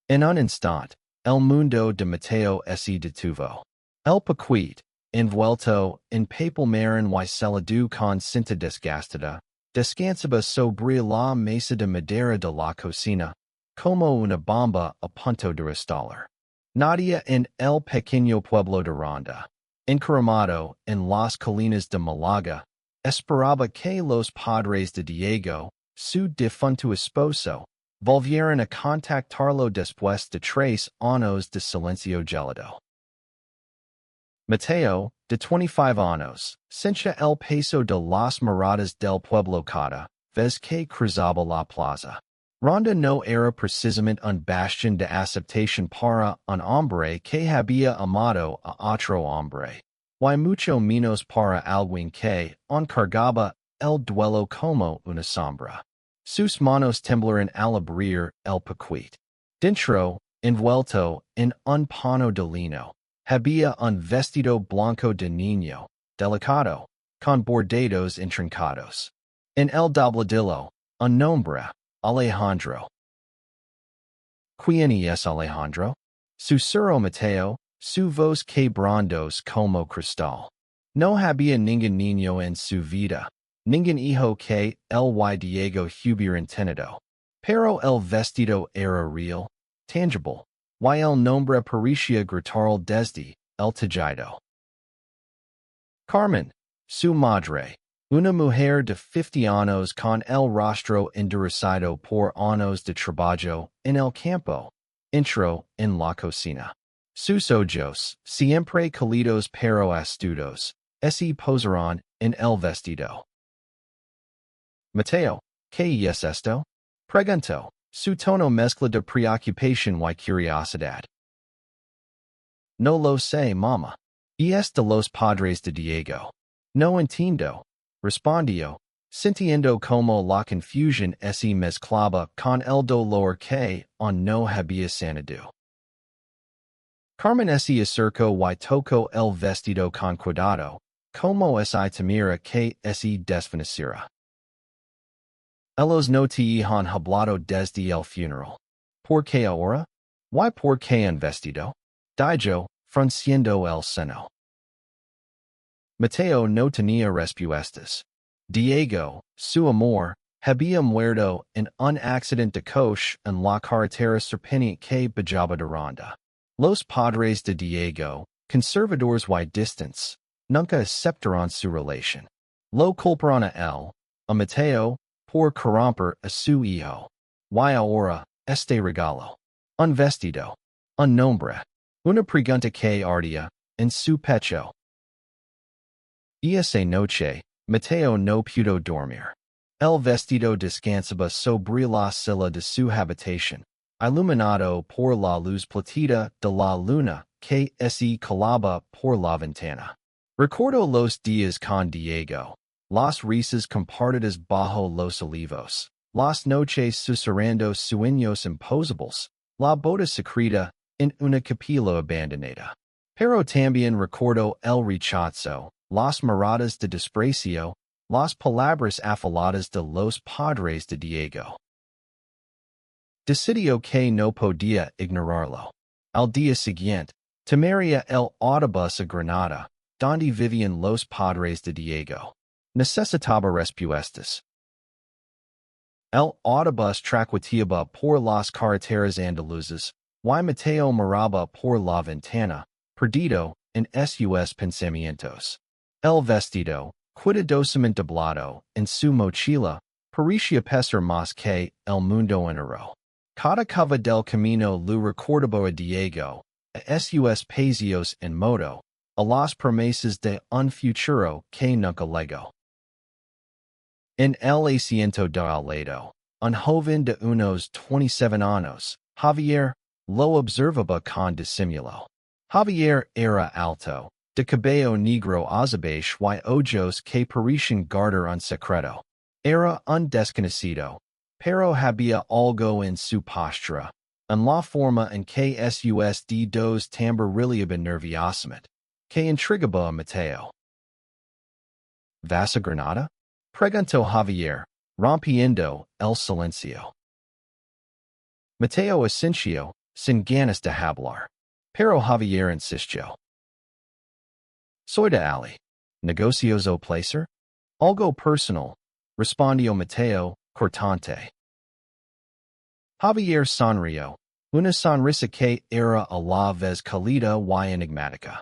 En un instant, el mundo de Mateo se detuvo. El paquete, envuelto en papel marron y celado con cinta desgastada, descansaba sobre la mesa de madera de la cocina, como una bomba a punto de estallar. Nadia en el pequeño pueblo de Ronda, encaramado en las colinas de Málaga, esperaba que los padres de Diego, su difunto esposo, volvieran a contactarlo después de 3 años de silencio gélido. Mateo, de 25 años, sentía el peso de las miradas del pueblo cada vez que cruzaba la plaza. Ronda no era precisamente un bastión de aceptación para un hombre que había amado a otro hombre, y mucho menos para alguien que encargaba el duelo como una sombra. Sus manos temblaron al abrir el paquete. Dentro, envuelto en un pano de lino, había un vestido blanco de niño, delicado, con bordados intrincados. En el dobladillo, un nombre, Alejandro. ¿Quién es Alejandro? Susurró Mateo, su voz quebrantos como cristal. No había ningún niño en su vida, ningún hijo que el Diego hubieran tenido. Pero el vestido era real, tangible, y el nombre parecía gritar desde el tejado. Carmen, su madre, una mujer de 50 años con el rostro endurecado por años de trabajo en el campo, entró en la cocina. Sus ojos, siempre cálidos pero astutos, se posaron en el vestido. Mateo, ¿qué es esto? Preguntó, su tono mezcla de preocupación y curiosidad. No lo sé, mamá. Es de los padres de Diego. No entiendo, respondió, sintiendo como la confusión se mezclaba con el dolor que aún no había sanado. Carmen se acercó y tocó el vestido con cuidado, como si temiera que se desvaneciera. Ellos no te han hablado desde el funeral. ¿Por qué ahora? ¿Y por qué un vestido? Dijo, frunciendo el seno. Mateo no tenía respuestas. Diego, su amor, había muerto en un accidente de coche en la carretera serpenante que bajaba de Ronda. Los padres de Diego, conservadores y distantes, nunca aceptaron su relación. Lo culparon a él, a Mateo, por corromper a su hijo. Y ahora, este regalo. Un vestido. Un nombre. Una pregunta que ardía en su pecho. Esa noche, Mateo no pudo dormir. El vestido descansaba sobre la silla de su habitación, iluminado por la luz platita de la luna que se colaba por la ventana. Recordó los días con Diego, las risas compartidas bajo los olivos, las noches susurrando sueños imposibles, la boda secreta en una capilla abandonada. Pero también recordó el rechazo, las miradas de desprecio, las palabras afiladas de los padres de Diego. Decidió que no podía ignorarlo. Al día siguiente, tomaría el autobús a Granada, donde vivían los padres de Diego. Necesitaba respuestas. El autobús transitaba por las carreteras andaluzas, y Mateo miraba por la ventana, perdido en sus pensamientos. El vestido, cuidadosamente doblado en su mochila, parecía pesar más que el mundo entero. Cada cava del camino lo recordaba a Diego, a sus paseos en moto, a las promesas de un futuro que nunca llegó. En el asiento de al lado, un joven de unos 27 años, Javier, lo observaba con disimulo. Javier era alto, de cabello negro azabache y ojos que parecían guardar un secreto. Era un desconocido, pero había algo en su postura, en la forma en que sus dedos tamborileaban nerviosamente, que intrigaba a Mateo. ¿Vas a Granada? Preguntó Javier, rompiendo el silencio. Mateo asintió, sin ganas de hablar. Pero Javier insistió. Soy de Ali. Negocios o placer? Algo personal, respondió Mateo, cortante. Javier sonrió, una sonrisa que era a la vez cálida y enigmática.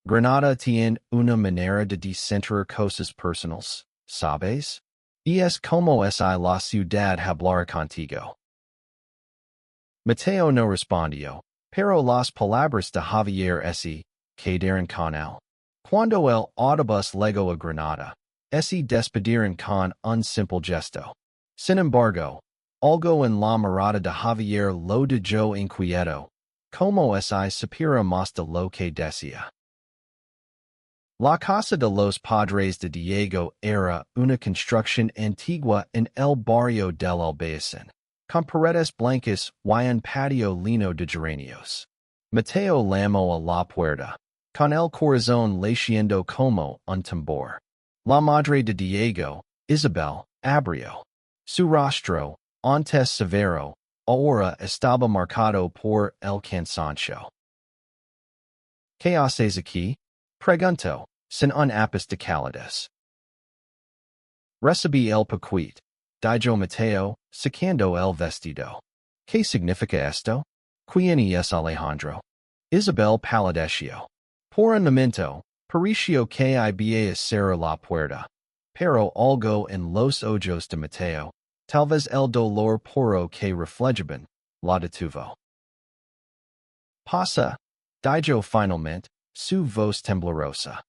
Granada tiene una manera de decentrar cosas personales, ¿sabes? Y es como es la ciudad hablar contigo. Mateo no respondió, pero las palabras de Javier quedaron con él. Cuando el autobús llegó a Granada, despidieron con un simple gesto. Sin embargo, algo en la mirada de Javier lo dejó inquieto, como supiera más de lo que decía. La casa de los padres de Diego era una construcción antigua en el barrio del Albayazín, con paredes blancas y un patio lleno de geranios. Mateo llamó a la puerta, con el corazón latiendo como un tambor. La madre de Diego, Isabel, abrió. Su rostro, antes severo, ahora estaba marcado por el cansancio. ¿Qué haces aquí? Preguntó, sin un ápice de calidez. Recibí el paquete, dijo Mateo, sacando el vestido. ¿Qué significa esto? ¿Quién es Alejandro? Isabel palideció. Por un momento, pareció que iba a cerrar la puerta, pero algo en los ojos de Mateo, tal vez el dolor puro que reflejaban, la detuvo. Pasa, dijo finalmente, su voz temblorosa.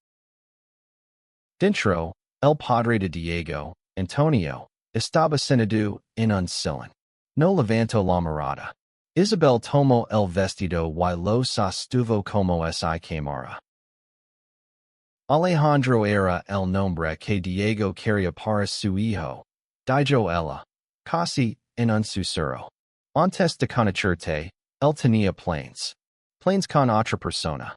Dentro, el padre de Diego, Antonio, estaba sentado en un sillón. No levantó la mirada. Isabel tomó el vestido y lo sostuvo como cámara. Alejandro era el nombre que Diego quería para su hijo, dijo ella, casi en un susurro. Antes de conocerte, él tenía planes con otra persona.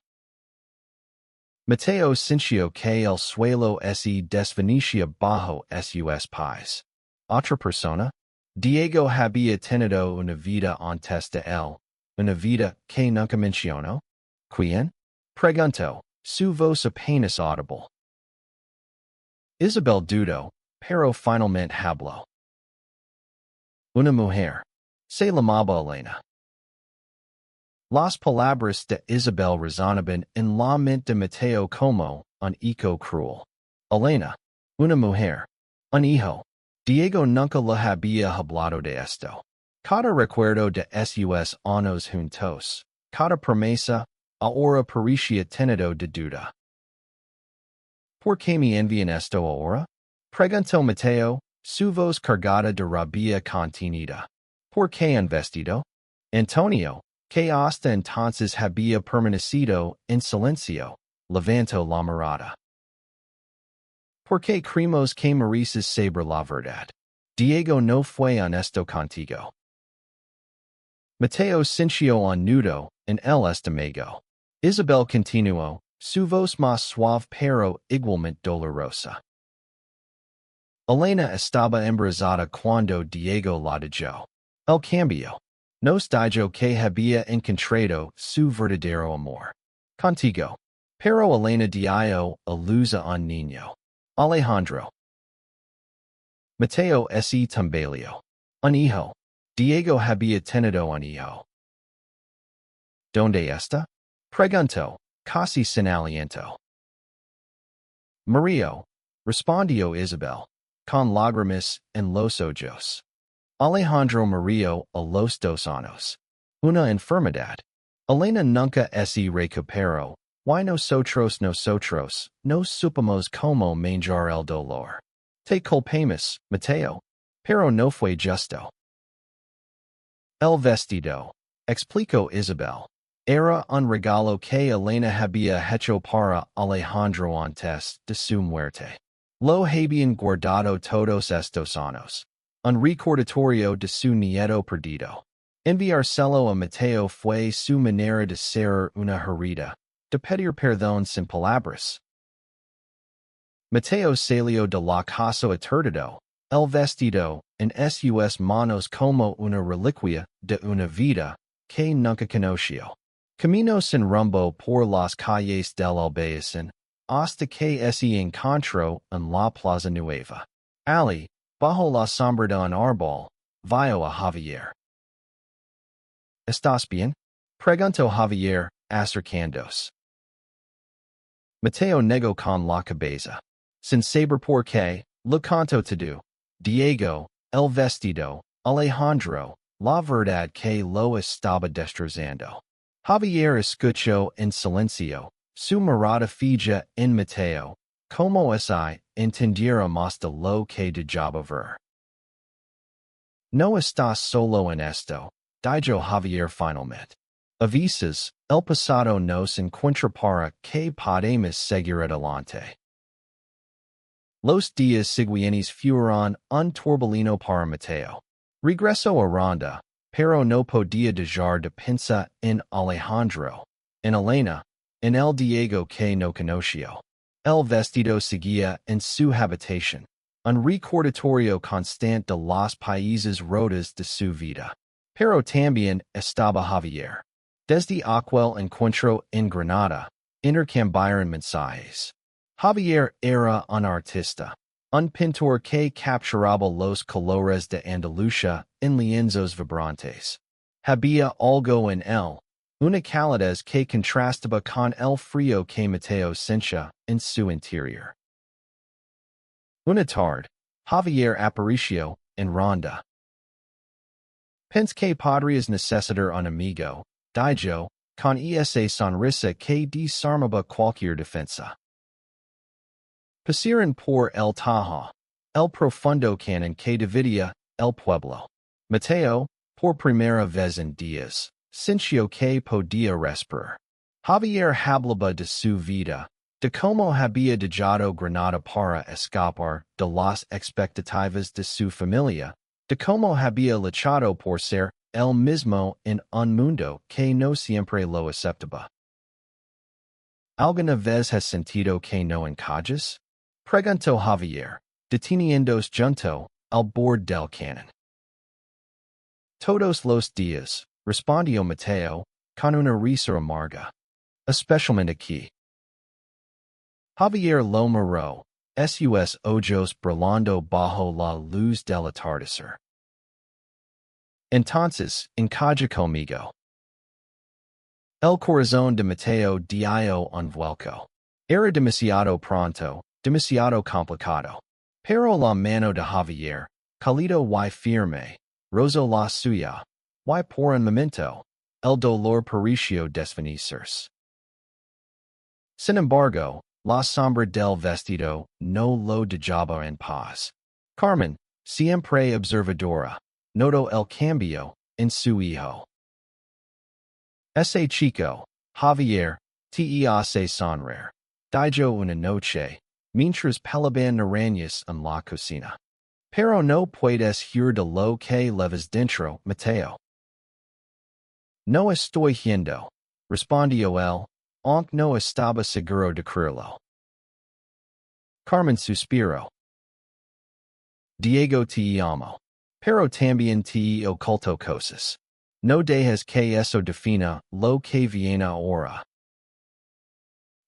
Mateo sintió que el suelo se desvanecía bajo sus pies. ¿Otra persona? Diego había tenido una vida antes de él, una vida que nunca mencionó. ¿Quién? Preguntó, su voz apenas audible. Isabel dudó, pero finalmente habló. Una mujer. Se llamaba Elena. Las palabras de Isabel resonaban en la mente de Mateo como un eco cruel. Elena. Una mujer. Un hijo. Diego nunca le había hablado de esto. Cada recuerdo de sus años juntos, cada promesa, ahora parecía tenido de duda. ¿Por qué me envían esto ahora? Preguntó Mateo, su voz cargada de rabia contenida. ¿Por qué un vestido? Antonio, que hasta entonces había permanecido en silencio, levantó la mirada. ¿Por qué creemos que mereces saber la verdad? Diego no fue honesto contigo. Mateo sintió un nudo en el estómago. Isabel continuó, su voz más suave pero igualmente dolorosa. Elena estaba embarazada cuando Diego la dejó. El cambio. Nos dijo que había encontrado su verdadero amor. Contigo. Pero Elena dio a luz a un niño. Alejandro. Mateo se tambaleó. Un hijo. Diego había tenido un hijo. ¿Dónde está? Preguntó, casi sin aliento. Mario, respondió Isabel, con lágrimas en los ojos. Alejandro murió a los 2 años. Una enfermedad. Elena nunca se recuperó, y nosotros no supimos cómo manejar el dolor. Te culpamos, Mateo, pero no fue justo. El vestido, explicó Isabel, era un regalo que Elena había hecho para Alejandro antes de su muerte. Lo habían guardado todos estos años. Un recordatorio de su nieto perdido. Enviárselo a Mateo fue su manera de cerrar una herida, de pedir perdón sin palabras. Mateo salió de la casa aturdido, El Vestido, en sus manos como una reliquia de una vida que nunca conoció. Camino sin rumbo por las calles del Albayazín, hasta que se encontró en la Plaza Nueva. Ali, bajo la sombra de un árbol, vio a Javier. ¿Estás bien? Preguntó Javier, acercándose. Mateo negó con la cabeza. Sin saber por qué, lo contó todo. Diego, el vestido, Alejandro, la verdad que lo estaba destrozando. Javier escuchó en silencio, su mirada fija en Mateo, como si entendiera más de lo que dejaba ver. No estás solo en esto, dijo Javier finalmente. A veces, el pasado nos encuentra para que podamos seguir adelante. Los días siguientes fueron un torbellino para Mateo. Regresó a Ronda, pero no podía dejar de pensar en Alejandro, en Elena, en el Diego que no conoció. El vestido seguía en su habitación, un recordatorio constante de los países rotos de su vida. Pero también estaba Javier. Desde aquel encuentro en Granada, intercambiaron mensajes. Javier era un artista, un pintor que capturaba los colores de Andalucía en lienzos vibrantes. Había algo en él, una calidez que contrastaba con el frío que Mateo sentía en su interior. Una tarde, Javier apareció en Ronda. Pensé que podrías necesitar un amigo, dijo, con esa sonrisa que desarmaba cualquier defensa. Pasaron por el Tajo, el profundo canon que dividía el pueblo. Mateo, por primera vez en días, sintió que podía respirar. Javier hablaba de su vida, de cómo había dejado Granada para escapar de las expectativas de su familia, de cómo había luchado por ser él mismo en un mundo que no siempre lo aceptaba. ¿Alguna vez has sentido que no encajas? Preguntó Javier, deteniéndose junto al borde del canon. Todos los días, respondió Mateo, con una risa amarga. Especialmente aquí. Javier lo miró, sus ojos brillando bajo la luz del atardecer. Entonces, encaja conmigo. El corazón de Mateo dio un vuelco. Era demasiado pronto, demasiado complicado. Pero la mano de Javier, cálido y firme, rozó la suya, y por un momento, el dolor pareció desvanecerse. Sin embargo, la sombra del vestido no lo dejaba en paz. Carmen, siempre observadora, notó el cambio en su hijo. Ese chico, Javier, te hace sonreír, dijo una noche, mientras pelaban arañas en la cocina. Pero no puedes huir de lo que llevas dentro, Mateo. No estoy yendo, respondió él, aunque no estaba seguro de creerlo. Carmen suspiró. Diego te amo, pero también te oculto cosas. No dejes que eso defina lo que viene ahora.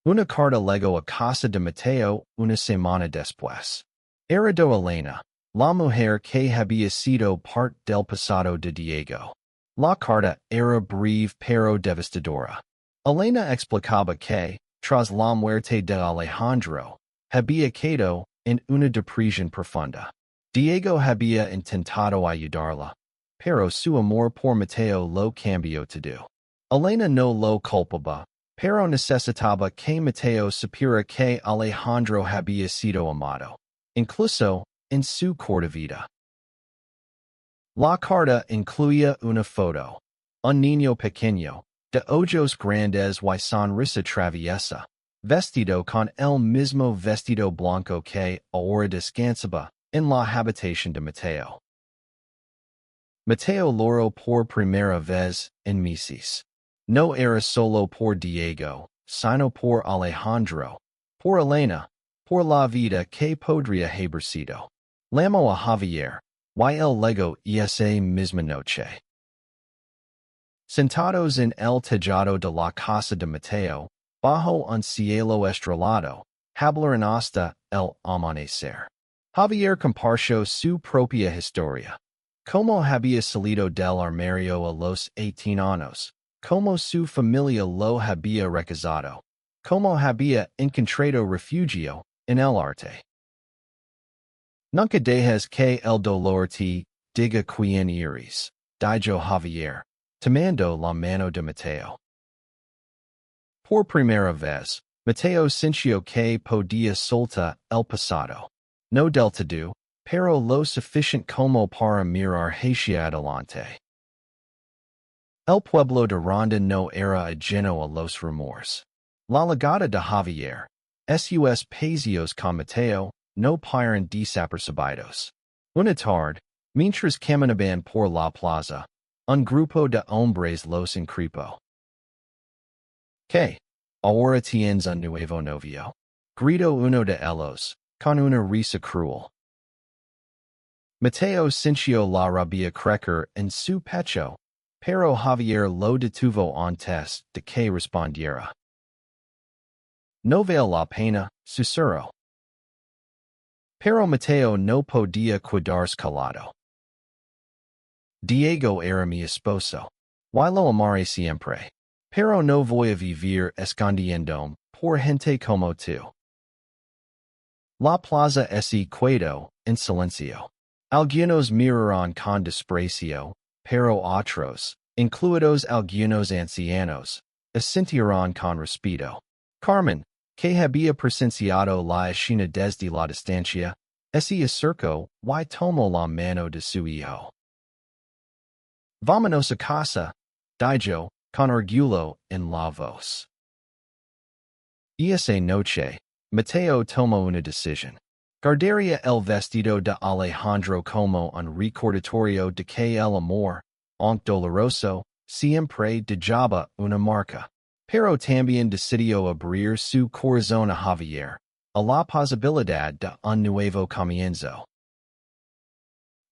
Una carta llegó a casa de Mateo una semana después. Era de Elena, la mujer que había sido parte del pasado de Diego. La carta era breve pero devastadora. Elena explicaba que, tras la muerte de Alejandro, había quedado en una depresión profunda. Diego había intentado ayudarla, pero su amor por Mateo lo cambió todo. Elena no lo culpaba, pero necesitaba que Mateo supiera que Alejandro había sido amado, incluso en su corta vida. La carta incluía una foto, un niño pequeño, de ojos grandes y sonrisa traviesa, vestido con el mismo vestido blanco que ahora descansaba en la habitación de Mateo. Mateo lloró por primera vez en meses. No era solo por Diego, sino por Alejandro, por Elena, por la vida que podría haber sido. Lamo a Javier, y el lego esa misma noche. Sentados en el tejado de la casa de Mateo, bajo un cielo estrellado, hablaron hasta el amanecer. Javier compartió su propia historia. Como había salido del armario a los 18 años, como su familia lo había rechazado, como había encontrado refugio en el arte. Nunca dejes que el dolor te diga quién eres, dijo Javier, tomando la mano de Mateo. Por primera vez, Mateo sintió que podía soltar el pasado. No del todo, pero lo suficiente como para mirar hacia adelante. El pueblo de Ronda no era ajeno a los rumores. La llegada de Javier, sus paseos con Mateo, no pasaron desapercibidos. Una tarde, mientras caminaban por la plaza, un grupo de hombres los increpó. ¿Qué? Ahora tienes un nuevo novio, gritó uno de ellos, con una risa cruel. Mateo sintió la rabia crecer en su pecho, pero Javier lo detuvo antes de que respondiera. No vale la pena, susurró. Pero Mateo no podía quedarse calado. Diego era mi esposo. Y lo amaré siempre. Pero no voy a vivir escondiéndome por gente como tú. La plaza se quedó en silencio. Algunos miraron con desprecio, pero otros, incluidos algunos ancianos, asintieron con respeto. Carmen, que había presenciado la escena desde la distancia, se acercó y tomó la mano de su hijo. Vámonos a casa, dijo, con orgullo en la voz. Esa noche, Mateo tomó una decisión. Guardaría el vestido de Alejandro como un recordatorio de que el amor, aunque doloroso, siempre dejaba una marca. Pero también decidió abrir su corazón a Javier, a la posibilidad de un nuevo comienzo.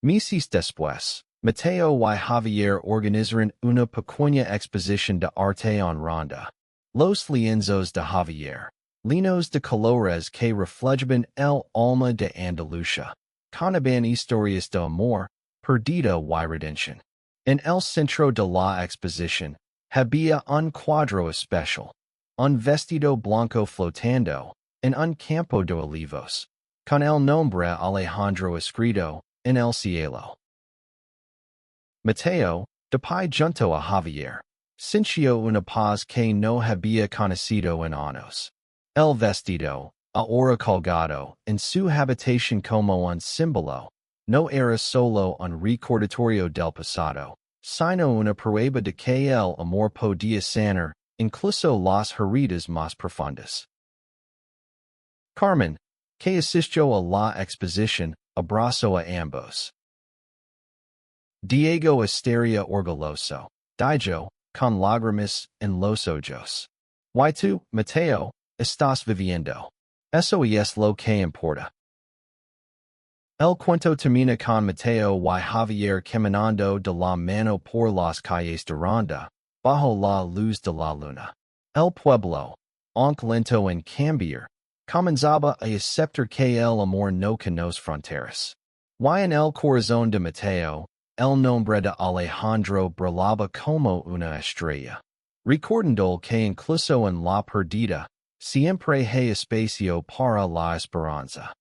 Meses después, Mateo y Javier organizaron una pequeña exposición de arte en Ronda. Los lienzos de Javier, linos de colores que reflejaban el alma de Andalucía, contaban historias de amor, perdida y redención. En el centro de la exposición, había un cuadro especial, un vestido blanco flotando en un campo de olivos, con el nombre Alejandro escrito en el cielo. Mateo, de pie junto a Javier, sintió una paz que no había conocido en años. El vestido, ahora colgado en su habitación como un símbolo, no era solo un recordatorio del pasado, sino una prueba de que el amor podía sanar, incluso las heridas más profundas. Carmen, que asistió a la exposición, abrazó a ambos. Diego estaría orgulloso, dijo, con lágrimas en los ojos. Y tú, Mateo, estás viviendo. Eso es lo que importa. El cuento termina con Mateo y Javier caminando de la mano por las calles de Ronda, bajo la luz de la luna. El pueblo, aunque lento en cambiar, comenzaba a aceptar que el amor no conoce fronteras. Y en el corazón de Mateo, el nombre de Alejandro brillaba como una estrella, recordando que incluso en la perdida, siempre hay espacio para la esperanza.